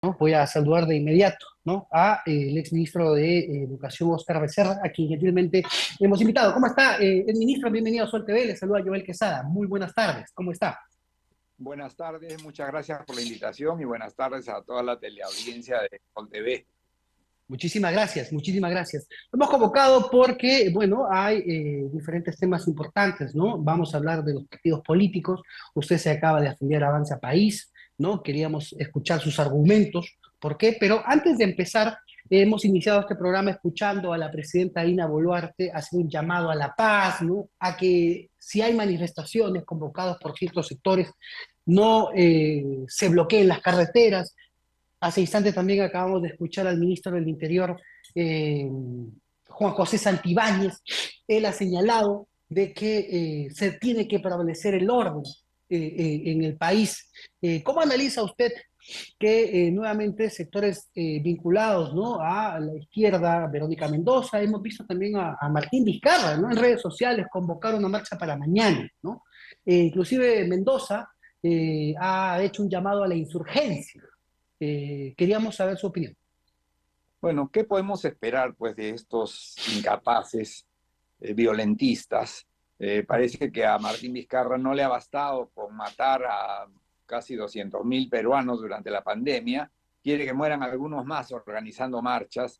¿No? Voy a saludar de inmediato, ¿no? A el exministro de Educación, Óscar Becerra, a quien gentilmente hemos invitado. ¿Cómo está, el ministro? Bienvenido a Sol TV. Le saluda Joel Quesada. Muy buenas tardes. ¿Cómo está? Buenas tardes, muchas gracias por la invitación y buenas tardes a toda la teleaudiencia de Sol TV. Muchísimas gracias, muchísimas gracias. Lo hemos convocado porque, bueno, hay diferentes temas importantes, ¿no? Vamos a hablar de los partidos políticos. Usted se acaba de afiliar a Avanza País, ¿no? Queríamos escuchar sus argumentos, ¿por qué? Pero antes de empezar, hemos iniciado este programa escuchando a la presidenta Dina Boluarte hacer un llamado a la paz, ¿no? A que si hay manifestaciones convocadas por ciertos sectores, no se bloqueen las carreteras. Hace instantes también acabamos de escuchar al ministro del Interior, eh, Juan José Santibáñez. Él ha señalado de que se tiene que prevalecer el orden en el país. ¿Cómo analiza usted que nuevamente sectores vinculados, ¿no?, a la izquierda, Verónica Mendoza, hemos visto también a Martín Vizcarra, ¿no?, en redes sociales convocar una marcha para mañana, ¿no? Inclusive Mendoza ha hecho un llamado a la insurgencia. Queríamos saber su opinión. Bueno, ¿qué podemos esperar pues de estos incapaces violentistas? Parece que a Martín Vizcarra no le ha bastado con matar a casi 200.000 peruanos durante la pandemia, quiere que mueran algunos más organizando marchas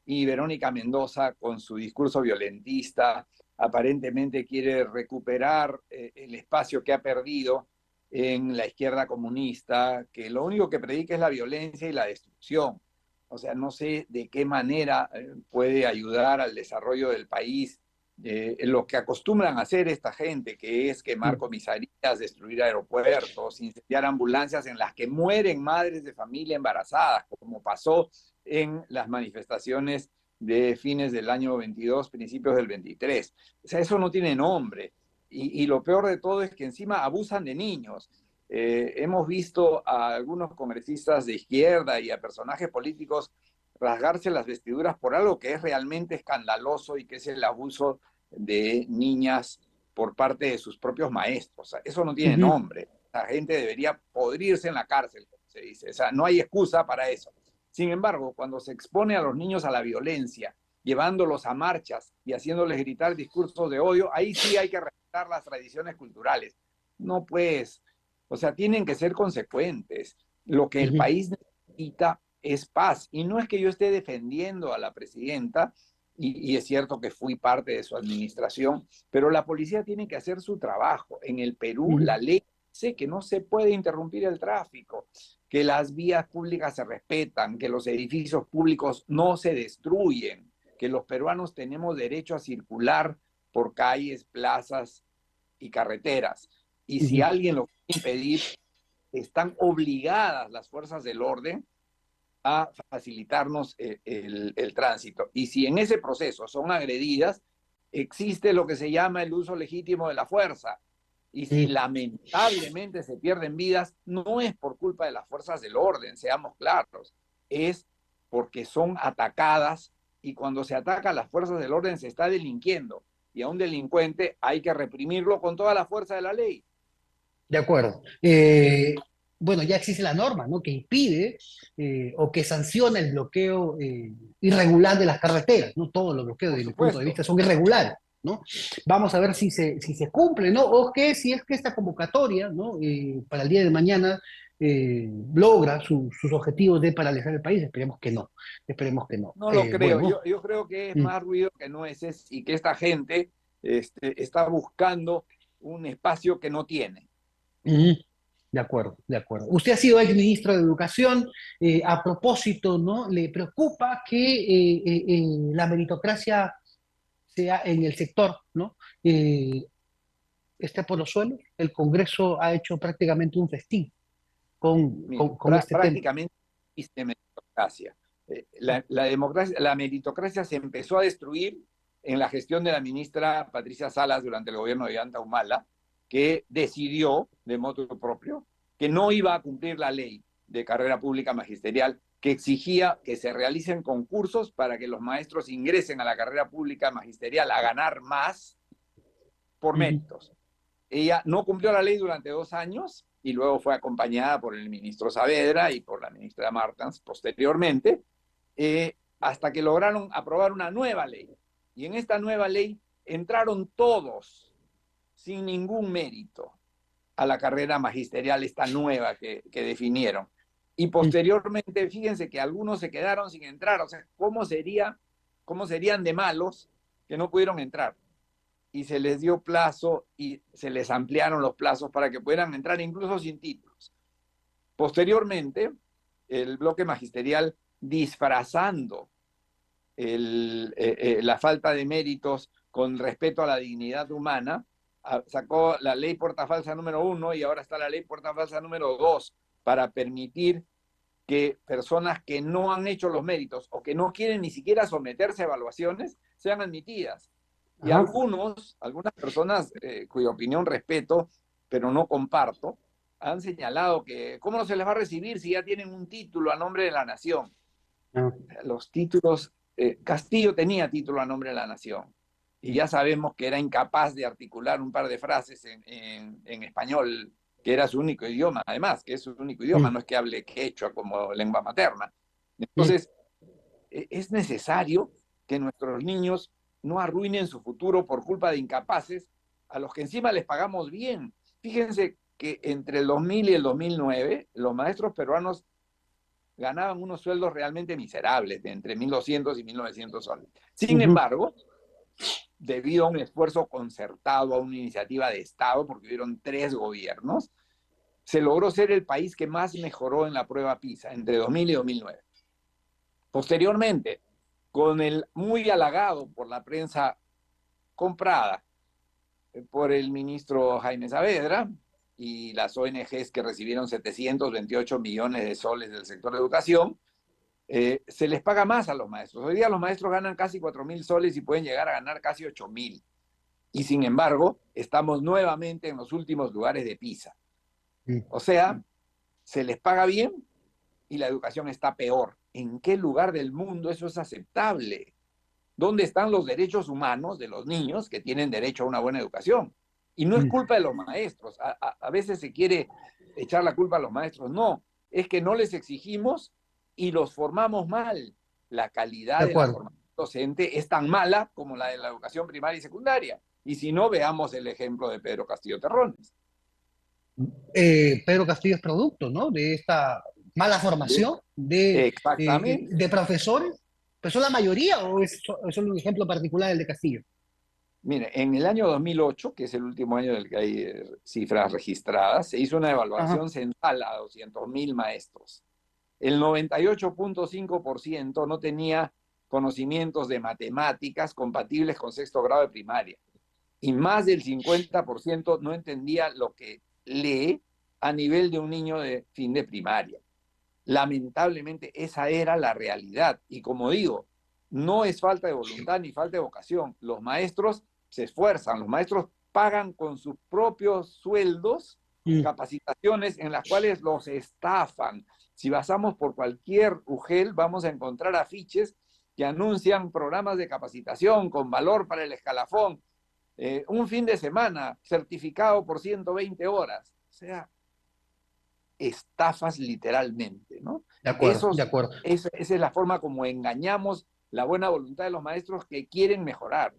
y Verónica Mendoza con su discurso violentista aparentemente quiere recuperar el espacio que ha perdido en la izquierda comunista, que lo único que predica es la violencia y la destrucción. O sea, no sé de qué manera puede ayudar al desarrollo del país lo que acostumbran a hacer esta gente, que es quemar comisarías, destruir aeropuertos, incendiar ambulancias en las que mueren madres de familia embarazadas, como pasó en las manifestaciones de fines del año 22, principios del 23. O sea, eso no tiene nombre. Y lo peor de todo es que encima abusan de niños. Hemos visto a algunos congresistas de izquierda y a personajes políticos rasgarse las vestiduras por algo que es realmente escandaloso y que es el abuso de niñas por parte de sus propios maestros. O sea, eso no tiene Ujú. nombre. La gente debería podrirse en la cárcel, como se dice. O sea, no hay excusa para eso. Sin embargo, cuando se expone a los niños a la violencia, llevándolos a marchas y haciéndoles gritar discursos de odio, ahí sí hay que respetar las tradiciones culturales. No pues, o sea, tienen que ser consecuentes. Lo que el Ujú. país necesita es paz. Y no es que yo esté defendiendo a la presidenta, y es cierto que fui parte de su administración, pero la policía tiene que hacer su trabajo. En el Perú, Ujú. la ley dice que no se puede interrumpir el tráfico, que las vías públicas se respetan, que los edificios públicos no se destruyen, que los peruanos tenemos derecho a circular por calles, plazas y carreteras. Y si Ujú. alguien lo quiere impedir, están obligadas las fuerzas del orden a facilitarnos el tránsito. Y si en ese proceso son agredidas, existe lo que se llama el uso legítimo de la fuerza. Y si Ujú. lamentablemente se pierden vidas, no es por culpa de las fuerzas del orden, seamos claros, es porque son atacadas y cuando se ataca a las fuerzas del orden se está delinquiendo. Y a un delincuente hay que reprimirlo con toda la fuerza de la ley. De acuerdo. Bueno, ya existe la norma, ¿no?, que impide o que sanciona el bloqueo irregular de las carreteras, ¿no? Todos los bloqueos, Por desde mi punto de supuesto. vista, son irregulares, ¿no? Vamos a ver si se cumple, ¿no? O que si es que esta convocatoria, ¿no?, para el día de mañana logra sus objetivos de paralizar el país. Esperemos que no. Esperemos que no. No lo creo. Bueno. Yo creo que es Mm. más ruido que nueces y que esta gente está buscando un espacio que no tiene. Ujú. De acuerdo, de acuerdo. Usted ha sido ex ministro de Educación. A propósito, ¿no? ¿Le preocupa que la meritocracia sea en el sector, ¿no? Esté por los suelos? El Congreso ha hecho prácticamente un festín con, Mira, con este tema. prácticamente existe meritocracia. La meritocracia se empezó a destruir en la gestión de la ministra Patricia Salas durante el gobierno de Anta Humala, que decidió de motu propio que no iba a cumplir la ley de carrera pública magisterial que exigía que se realicen concursos para que los maestros ingresen a la carrera pública magisterial a ganar más por Ujú. méritos. Ella no cumplió la ley durante 2 años y luego fue acompañada por el ministro Saavedra y por la ministra Martens posteriormente, hasta que lograron aprobar una nueva ley. Y en esta nueva ley entraron todos, sin ningún mérito, a la carrera magisterial esta nueva que definieron. Y posteriormente, fíjense que algunos se quedaron sin entrar. O sea, ¿cómo serían de malos que no pudieron entrar? Y se les dio plazo y se les ampliaron los plazos para que pudieran entrar incluso sin títulos. Posteriormente, el bloque magisterial, disfrazando la falta de méritos con respeto a la dignidad humana, sacó la ley Puerta Falsa número 1 y ahora está la ley Puerta Falsa número 2 para permitir que personas que no han hecho los méritos o que no quieren ni siquiera someterse a evaluaciones sean admitidas. Y algunas personas cuya opinión respeto, pero no comparto, han señalado que ¿cómo no se les va a recibir si ya tienen un título a nombre de la nación? Los títulos, Castillo tenía título a nombre de la nación y ya sabemos que era incapaz de articular un par de frases en español, que era su único idioma, además, que es su único idioma, no es que hable quechua como lengua materna. Entonces, es necesario que nuestros niños no arruinen su futuro por culpa de incapaces a los que encima les pagamos bien. Fíjense que entre el 2000 y el 2009, los maestros peruanos ganaban unos sueldos realmente miserables, de entre 1.200 y 1.900 soles. Sin embargo, debido a un esfuerzo concertado, a una iniciativa de Estado, porque hubieron 3 gobiernos, se logró ser el país que más mejoró en la prueba PISA entre 2000 y 2009. Posteriormente, con el muy halagado por la prensa comprada por el ministro Jaime Saavedra y las ONGs que recibieron 728 millones de soles del sector de educación, se les paga más a los maestros. Hoy día los maestros ganan casi 4.000 soles y pueden llegar a ganar casi 8.000. Y sin embargo, estamos nuevamente en los últimos lugares de PISA. O sea, se les paga bien y la educación está peor. ¿En qué lugar del mundo eso es aceptable? ¿Dónde están los derechos humanos de los niños que tienen derecho a una buena educación? Y no es culpa de los maestros. A veces se quiere echar la culpa a los maestros. No, es que no les exigimos y los formamos mal. La calidad de la formación docente es tan mala como la de la educación primaria y secundaria. Y si no, veamos el ejemplo de Pedro Castillo Terrones. Pedro Castillo es producto, ¿no?, de esta mala formación de profesores. ¿Pero son la mayoría o es solo un ejemplo particular el de Castillo? Mire, en el año 2008, que es el último año del que hay cifras registradas, se hizo una evaluación central a 200.000 maestros. El 98.5% no tenía conocimientos de matemáticas compatibles con 6º grado de primaria. Y más del 50% no entendía lo que lee a nivel de un niño de fin de primaria. Lamentablemente esa era la realidad. Y como digo, no es falta de voluntad ni falta de vocación. Los maestros se esfuerzan, los maestros pagan con sus propios sueldos capacitaciones en las cuales los estafan. Si pasamos por cualquier UGEL, vamos a encontrar afiches que anuncian programas de capacitación con valor para el escalafón, un fin de semana, certificado por 120 horas. O sea, estafas literalmente, ¿no? De acuerdo, de acuerdo. Esa es la forma como engañamos la buena voluntad de los maestros que quieren mejorar.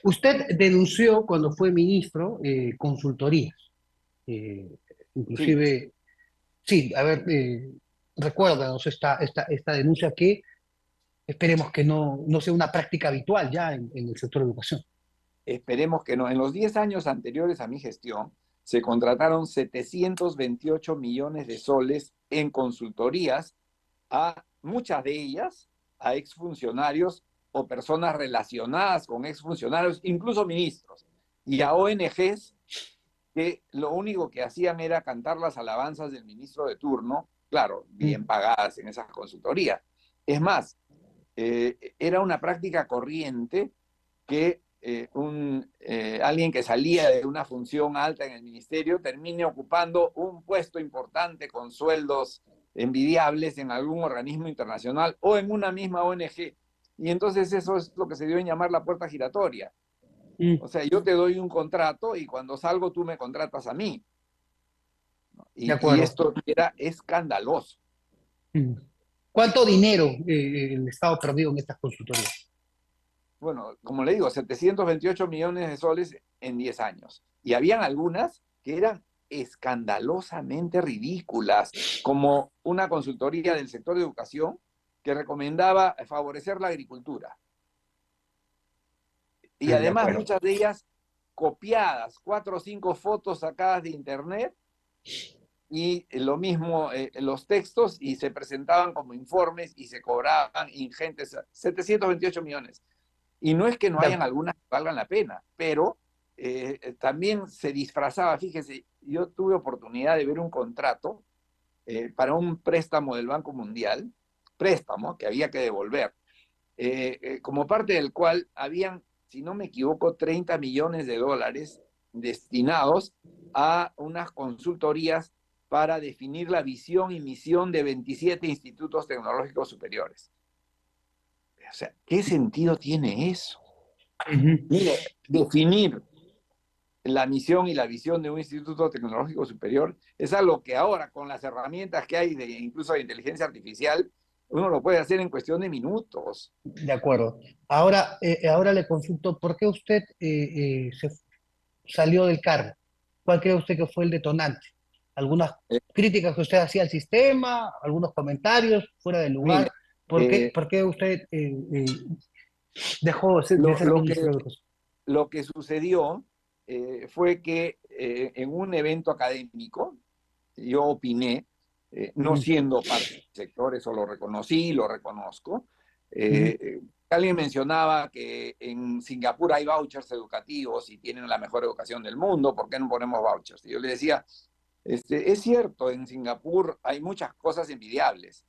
Usted denunció cuando fue ministro consultorías. Inclusive, sí, a ver, recuérdanos esta denuncia que esperemos que no sea una práctica habitual ya en el sector de educación. Esperemos que no. En los 10 años anteriores a mi gestión, se contrataron 728 millones de soles en consultorías a muchas de ellas, a exfuncionarios o personas relacionadas con exfuncionarios, incluso ministros, y a ONGs que lo único que hacían era cantar las alabanzas del ministro de turno, claro, bien pagadas en esas consultorías. Es más, era una práctica corriente que alguien que salía de una función alta en el ministerio termine ocupando un puesto importante con sueldos envidiables en algún organismo internacional o en una misma ONG. Y entonces eso es lo que se dio en llamar la puerta giratoria. O sea, yo te doy un contrato y cuando salgo tú me contratas a mí. de Y acuerdo. esto era escandaloso. Mm. ¿Cuánto dinero el Estado perdió en estas consultorías? Bueno, como le digo, 728 millones de soles en 10 años. Y habían algunas que eran escandalosamente ridículas, como una consultoría del sector de educación que recomendaba favorecer la agricultura. Y De además acuerdo. muchas de ellas copiadas, 4 o 5 fotos sacadas de internet y lo mismo los textos y se presentaban como informes y se cobraban ingentes 728 millones. Y no es que no De hayan acuerdo. algunas que valgan la pena, pero también se disfrazaba. Fíjese, yo tuve oportunidad de ver un contrato para un préstamo del Banco Mundial, préstamo que había que devolver, como parte del cual habían, si no me equivoco, 30 millones de dólares destinados a unas consultorías para definir la visión y misión de 27 institutos tecnológicos superiores. O sea, ¿qué sentido tiene eso? Ujú. Mire, definir la misión y la visión de un instituto tecnológico superior es algo que ahora, con las herramientas que hay, incluso de inteligencia artificial, uno lo puede hacer en cuestión de minutos. De acuerdo. Ahora le consulto, ¿por qué usted salió del cargo? ¿Cuál cree usted que fue el detonante? ¿Algunas Eh, críticas que usted hacía al sistema? ¿Algunos comentarios fuera del Mire, lugar? eh, ¿Por qué usted dejó de lo, ser lo, que, ministro de Educación? lo que sucedió fue que en un evento académico, yo opiné, no Ujú, siendo parte del sector, eso lo reconocí, lo reconozco. ujú. Alguien mencionaba que en Singapur hay vouchers educativos y tienen la mejor educación del mundo, ¿por qué no ponemos vouchers? Y yo le decía, es cierto, en Singapur hay muchas cosas envidiables,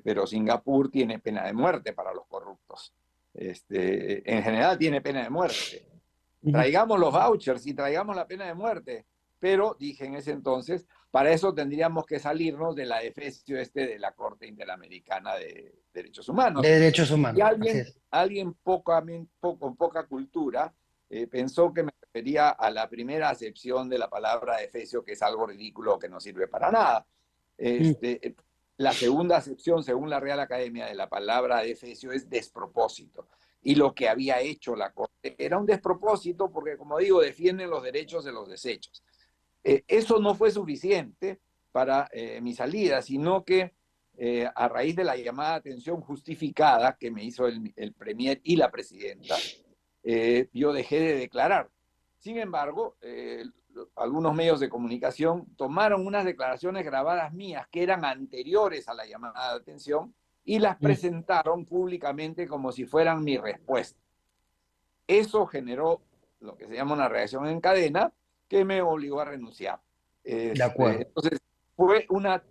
pero Singapur tiene pena de muerte para los corruptos. En general tiene pena de muerte. Ujú. Traigamos los vouchers y traigamos la pena de muerte. Pero dije en ese entonces, para eso tendríamos que salirnos de la defesio de la Corte Interamericana de Derechos De Humanos. derechos Y humanos, así es. alguien con poca cultura pensó que me refería a la primera acepción de la palabra defesio, que es algo ridículo que no sirve para nada. Mm. Este, la segunda acepción, según la Real Academia, de la palabra defesio es despropósito. Y lo que había hecho la Corte era un despropósito porque, como digo, defienden los derechos de los desechos. Eso no fue suficiente para mi salida, sino que a raíz de la llamada de atención justificada que me hizo el Premier y la presidenta, yo dejé de declarar. Sin embargo, algunos medios de comunicación tomaron unas declaraciones grabadas mías que eran anteriores a la llamada de atención y las Mm. presentaron públicamente como si fueran mi respuesta. Eso generó lo que se llama una reacción en cadena que me obligó a renunciar. De acuerdo. Entonces, fue una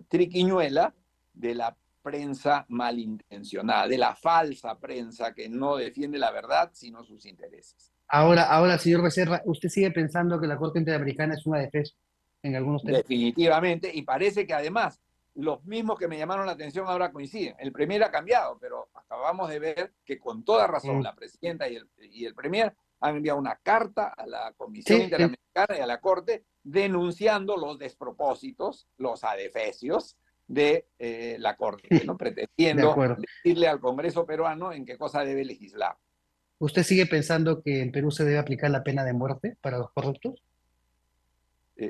triquiñuela de la prensa malintencionada, de la falsa prensa que no defiende la verdad, sino sus intereses. Ahora, señor Becerra, ¿usted sigue pensando que la Corte Interamericana es una defensa en algunos temas? Definitivamente, y parece que además los mismos que me llamaron la atención ahora coinciden. El Premier ha cambiado, pero acabamos de ver que con toda razón Mm. la presidenta y el Premier han enviado una carta a la Comisión Sí, sí, Interamericana y a la Corte denunciando los despropósitos, los adefesios de la Corte, ¿no? de Pretendiendo acuerdo. decirle al Congreso peruano en qué cosa debe legislar. ¿Usted sigue pensando que en Perú se debe aplicar la pena de muerte para los corruptos?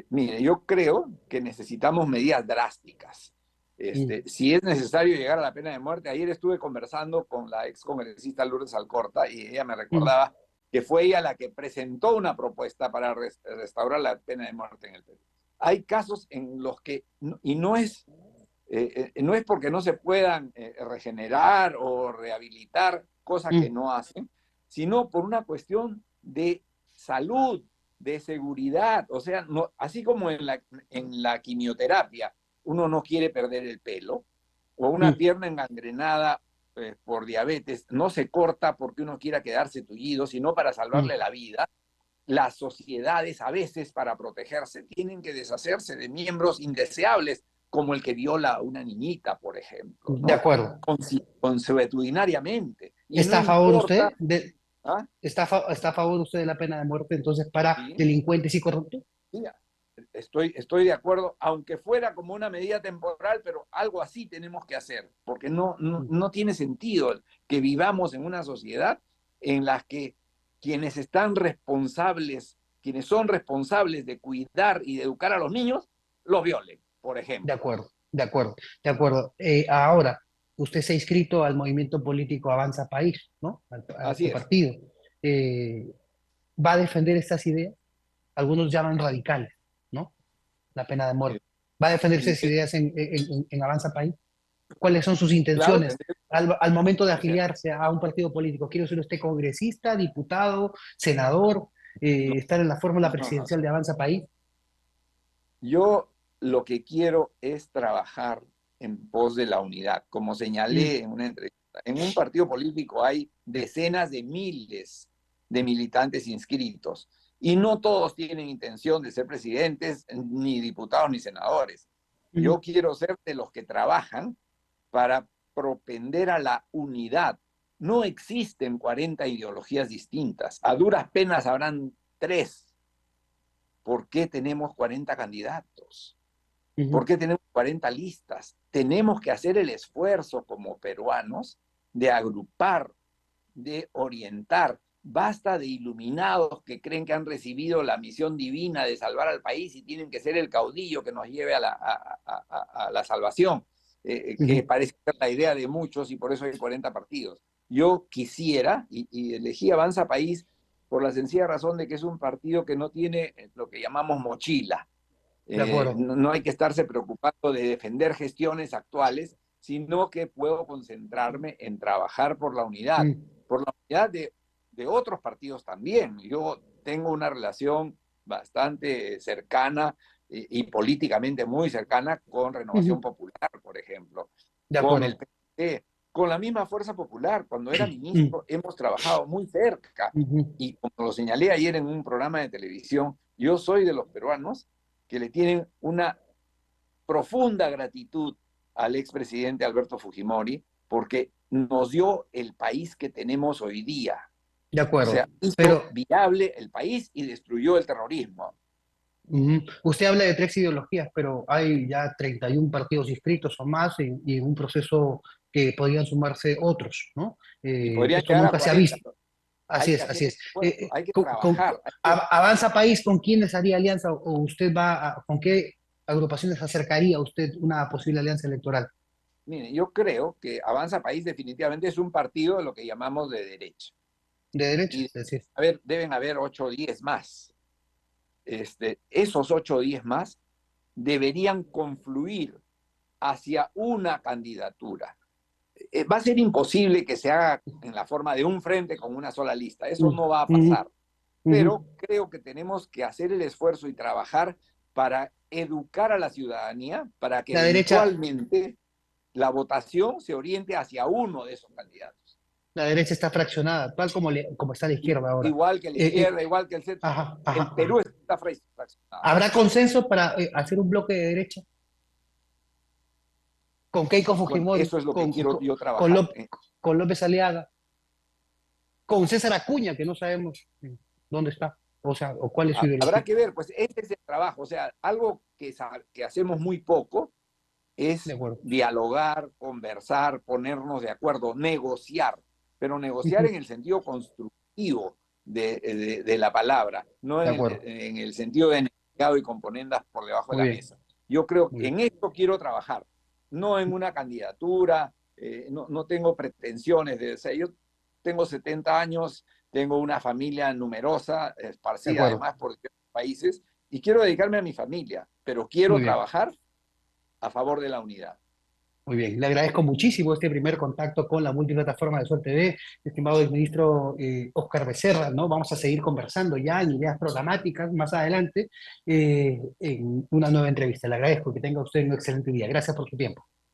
Mire, yo creo que necesitamos medidas drásticas. Mm, Si es necesario llegar a la pena de muerte, ayer estuve conversando con la ex congresista Lourdes Alcorta y ella me mm. recordaba que fue ella la que presentó una propuesta para restaurar la pena de muerte en el Perú. Hay casos en los que, y no es porque no se puedan regenerar o rehabilitar, cosa que Mm. no hacen, sino por una cuestión de salud, de seguridad. O sea, no, así como en la quimioterapia uno no quiere perder el pelo, o una Mm. pierna engangrenada por diabetes no se corta porque uno quiera quedarse tullido, sino para Mm. salvarle la vida. Las sociedades a veces para protegerse tienen que deshacerse de miembros indeseables, como el que viola a una niñita, por ejemplo, De ¿no? acuerdo. Consuetudinariamente. Y no ¿Está a favor importa, usted de, ¿ah? está a favor usted de la pena de muerte entonces para Sí, delincuentes y corruptos? sí, Estoy de acuerdo, aunque fuera como una medida temporal, pero algo así tenemos que hacer, porque no tiene sentido que vivamos en una sociedad en la que quienes están responsables, quienes son responsables de cuidar y de educar a los niños, los violen, por De ejemplo. acuerdo, de acuerdo, de acuerdo. Ahora, usted se ha inscrito al movimiento político Avanza País, ¿no? A Así su es. partido. Eh, ¿Va a defender estas ideas? Algunos llaman radicales, ¿no? La pena de muerte. ¿Va a defender esas ideas en Avanza País? ¿Cuáles son sus Claro, intenciones al momento de o sea, afiliarse a un partido político? ¿Quiere ser usted congresista, diputado, senador, no, estar en la fórmula no. presidencial de Avanza País? Yo lo que quiero es trabajar en pos de la unidad. Como señalé Mm, en una entrevista, en un partido político hay decenas de miles de militantes inscritos y no todos tienen intención de ser presidentes, ni diputados, ni senadores. mm, Yo quiero ser de los que trabajan para propender a la unidad. No existen 40 ideologías distintas. A duras penas habrán tres. ¿Por qué tenemos 40 candidatos? ¿Por ujú, qué tenemos 40 listas? Tenemos que hacer el esfuerzo como peruanos de agrupar, de orientar. Basta de iluminados que creen que han recibido la misión divina de salvar al país y tienen que ser el caudillo que nos lleve a la salvación, que ujú. parece ser la idea de muchos y por eso hay 40 partidos. Yo quisiera, y elegí Avanza País por la sencilla razón de que es un partido que no tiene lo que llamamos mochila. De acuerdo. No hay que estarse preocupando de defender gestiones actuales, sino que puedo concentrarme en trabajar Mm, por la unidad de otros partidos también. Yo tengo una relación bastante cercana y políticamente muy cercana con Renovación ujú. Popular, por ejemplo, De con el acuerdo. PT, con la misma Fuerza Popular. Cuando era Mm, ministro hemos trabajado muy cerca ujú. y como lo señalé ayer en un programa de televisión, yo soy de los peruanos que le tienen una profunda gratitud al expresidente Alberto Fujimori porque nos dio el país que tenemos hoy día. De O acuerdo. sea, hizo Pero viable el país y destruyó el terrorismo. ujú, usted habla de tres ideologías, pero hay ya 31 partidos inscritos o más y en un proceso que podrían sumarse otros, ¿no? Y podrían Esto llegar a nunca se ha 40. visto. Así Hay que es, hacer así es. esfuerzo, hay que trabajar. Avanza País, ¿con quiénes haría alianza o usted con qué agrupaciones acercaría usted una posible alianza electoral? Mire, yo creo que Avanza País definitivamente es un partido de lo que llamamos de derecha. ¿De derecha? Y Es decir, deben haber 8 o 10 más. Esos 8 o 10 más deberían confluir hacia una candidatura. Va a ser imposible que se haga en la forma de un frente con una sola lista. Eso mm, no va a ujú, pasar. ujú. Pero creo que tenemos que hacer el esfuerzo y trabajar para educar a la ciudadanía, para que La derecha, eventualmente la votación se oriente hacia uno de esos candidatos. la derecha está fraccionada, tal como, como está la izquierda ahora. Igual que la Eh, izquierda, eh, igual que el centro. ajá, ajá, El ajá. Perú está fraccionado. ¿Habrá consenso para hacer un bloque de derecha con Keiko Bueno, Fujimori, eso es lo que quiero yo con, trabajar. con López Aliaga, con César Acuña, que no sabemos dónde está, o sea, o cuál es su Habrá ideología? que ver, pues este es el trabajo. O sea, algo que hacemos muy poco De es acuerdo. dialogar, conversar, ponernos de acuerdo, negociar, pero negociar Ujú, en el sentido constructivo de la palabra, no de acuerdo. en el sentido de negociado y componendas por debajo de Muy la bien, mesa. Yo creo muy que bien. en esto quiero trabajar, no en una candidatura, no tengo pretensiones de, o sea, yo tengo 70 años, tengo una familia numerosa, De esparcida acuerdo. además por diversos países, y quiero dedicarme a mi familia, pero quiero Muy bien. trabajar a favor de la unidad. Muy bien, le agradezco muchísimo este primer contacto con la multiplataforma de Sol TV, estimado el ministro Oscar Becerra, ¿no? Vamos a seguir conversando ya en ideas programáticas más adelante en una nueva entrevista. Le agradezco que tenga usted un excelente día. Gracias por su tiempo.